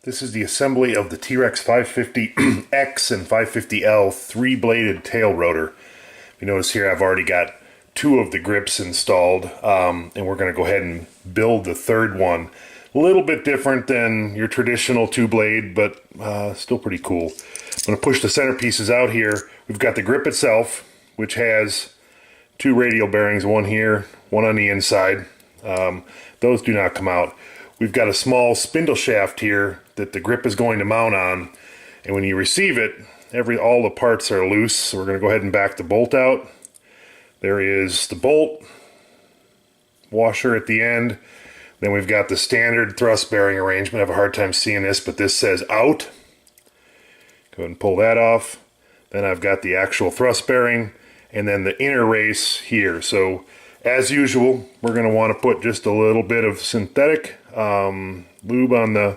This is the assembly of the T-Rex 550X and 550L three-bladed tail rotor. You notice here I've already got two of the grips installed, and we're going to go ahead and build the third one. A little bit different than your traditional two-blade, but still pretty cool. I'm going to push the center pieces out here. We've got the grip itself, which has two radial bearings, one here, one on the inside. Those do not come out. We've got a small spindle shaft here that the grip is going to mount on, and when you receive it, all the parts are loose, so we're going to go ahead and back the bolt out. There is the bolt, washer at the end. Then we've got the standard thrust bearing arrangement. I have a hard time seeing this, but this says out. Go ahead and pull that off. Then I've got the actual thrust bearing, and then the inner race here. So as usual, we're going to want to put just a little bit of synthetic lube on the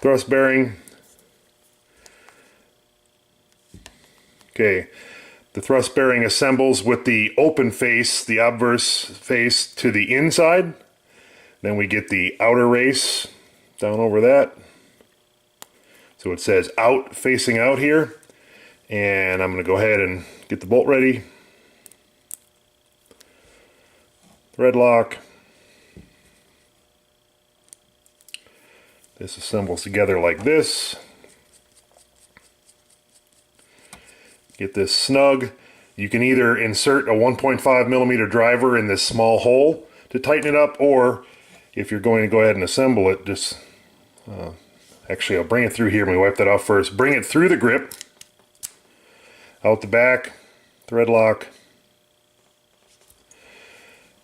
thrust bearing. Okay, the thrust bearing assembles with the open face, the obverse face to the inside. Then we get the outer race down over that. So it says out, facing out here. And I'm going to go ahead and get the bolt ready. Thread lock. This assembles together like this. Get this snug. You can either insert a 1.5 millimeter driver in this small hole to tighten it up, or if you're going to go ahead and assemble it, just actually I'll bring it through here. Let me wipe that off first. Bring it through the grip, out the back, thread lock,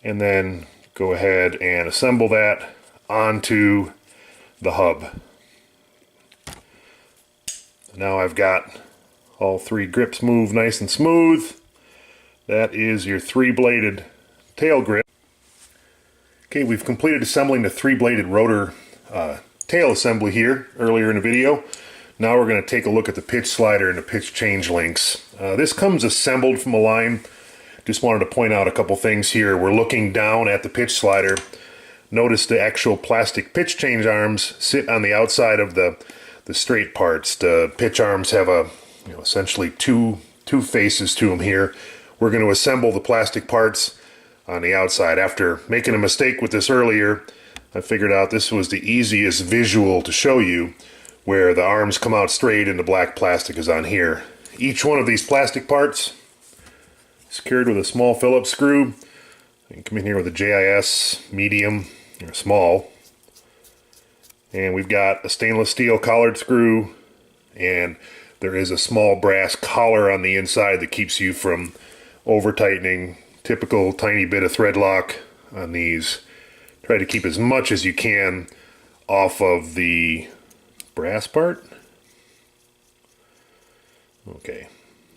and then go ahead and assemble that onto the hub. Now I've got all three grips moved nice and smooth. That is your three-bladed tail grip. Okay, we've completed assembling the three-bladed rotor tail assembly here earlier in the video. Now we're going to take a look at the pitch slider and the pitch change links. This comes assembled from a line. Just wanted to point out a couple things here. We're looking down at the pitch slider. Notice the actual plastic pitch change arms sit on the outside of the straight parts. The pitch arms have essentially two faces to them here. We're going to assemble the plastic parts on the outside. After making a mistake with this earlier, I figured out this was the easiest visual to show you, where the arms come out straight and the black plastic is on here. Each one of these plastic parts secured with a small Phillips screw. You can come in here with a JIS medium or small. And we've got a stainless steel collared screw, and there is a small brass collar on the inside that keeps you from over tightening. Typical tiny bit of thread lock on these. Try to keep as much as you can off of the brass part. Okay,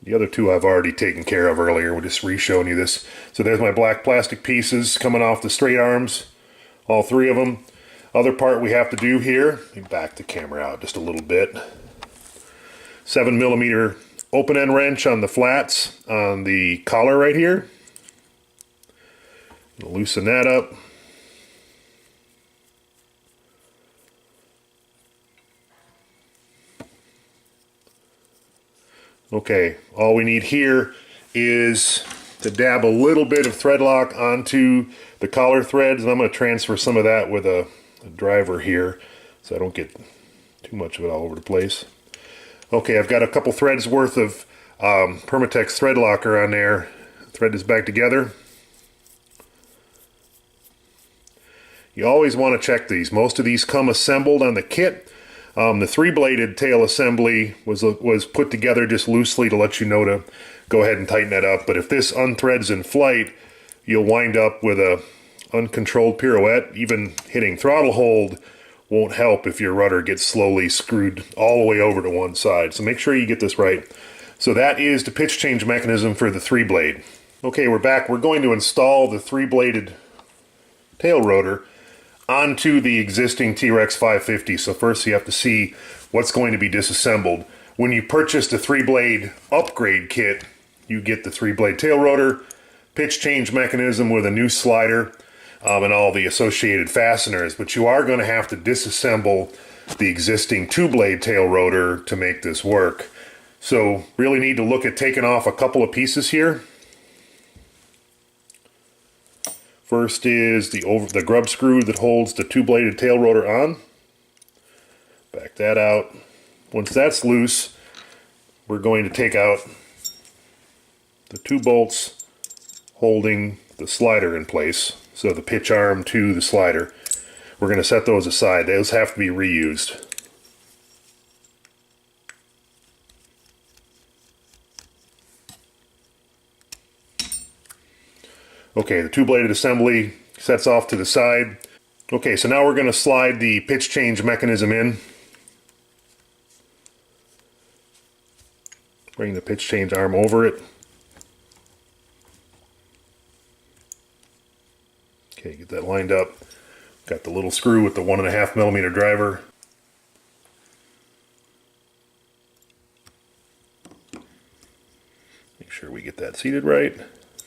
the other two I've already taken care of earlier. We're just re-showing you this. So there's my black plastic pieces coming off the straight arms, all three of them. Other part we have to do here, let me back the camera out just a little bit. 7 millimeter open end wrench on the flats on the collar right here. Loosen that up. Okay, all we need here is to dab a little bit of thread lock onto the collar threads, and I'm going to transfer some of that with a driver here so I don't get too much of it all over the place. Okay, I've got a couple threads worth of Permatex thread locker on there. Thread this back together. You always want to check these. Most of these come assembled on the kit. The three-bladed tail assembly was put together just loosely to let you know to go ahead and tighten that up. But if this unthreads in flight, you'll wind up with a uncontrolled pirouette. Even hitting throttle hold won't help if your rudder gets slowly screwed all the way over to one side. So make sure you get this right. So that is the pitch change mechanism for the three-blade. Okay, we're back. We're going to install the three-bladed tail rotor onto the existing T-Rex 550. So first you have to see what's going to be disassembled. When you purchase the three-blade upgrade kit, you get the three-blade tail rotor, pitch change mechanism with a new slider. and all the associated fasteners, but you are going to have to disassemble the existing two-blade tail rotor to make this work. So really need to look at taking off a couple of pieces here. First is the grub screw that holds the two-bladed tail rotor on. Back that out. Once that's loose, we're going to take out the two bolts holding the slider in place. So the pitch arm to the slider. We're going to set those aside. Those have to be reused. Okay, the two-bladed assembly sets off to the side. Okay, so now we're going to slide the pitch change mechanism in. Bring the pitch change arm over it. Okay, get that lined up. Got the little screw with the 1.5 millimeter driver. Make sure we get that seated right.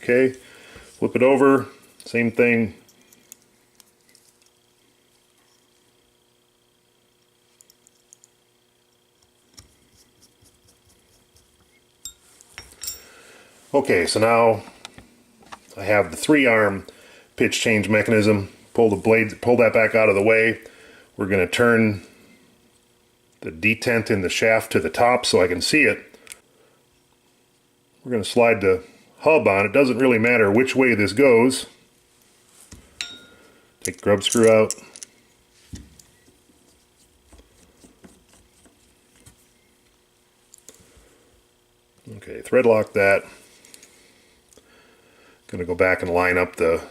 Okay, flip it over, same thing. Okay, so now I have the 3-arm pitch change mechanism. Pull that back out of the way. We're going to turn the detent in the shaft to the top so I can see it. We're going to slide the hub on. It doesn't really matter which way this goes. Take the grub screw out. Okay, thread lock that. Going to go back and line up the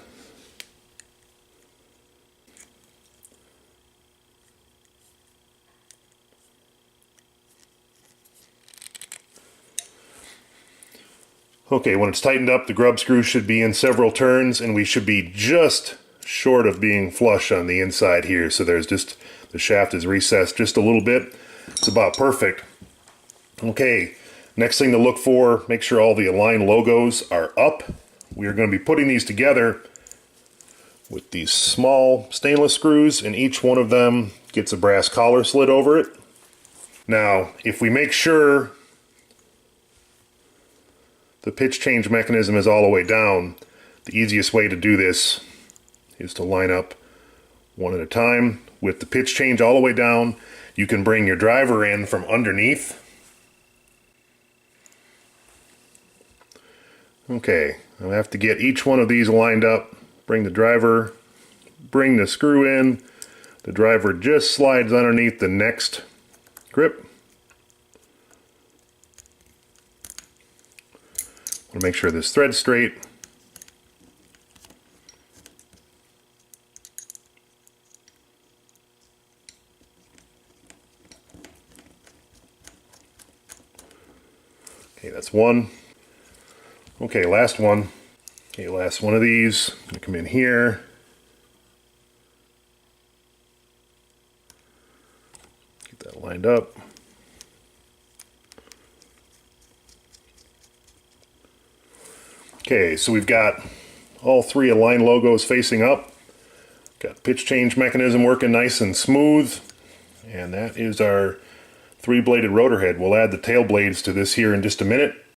Okay, when it's tightened up, the grub screw should be in several turns, and we should be just short of being flush on the inside here. So there's just, the shaft is recessed just a little bit. It's about perfect. Okay, next thing to look for, make sure all the Align logos are up. We are going to be putting these together with these small stainless screws, and each one of them gets a brass collar slid over it. Now, if we make sure the pitch change mechanism is all the way down, the easiest way to do this is to line up one at a time. With the pitch change all the way down, you can bring your driver in from underneath. Okay, I have to get each one of these lined up. Bring the driver, bring the screw in. The driver just slides underneath the next grip. Want to make sure this thread's straight. Okay, that's one. Okay, last one. Okay, last one of these. I'm gonna come in here. Get that lined up. Okay, so we've got all 3 Align logos facing up. Got pitch change mechanism working nice and smooth. And that is our 3-bladed rotor head. We'll add the tail blades to this here in just a minute.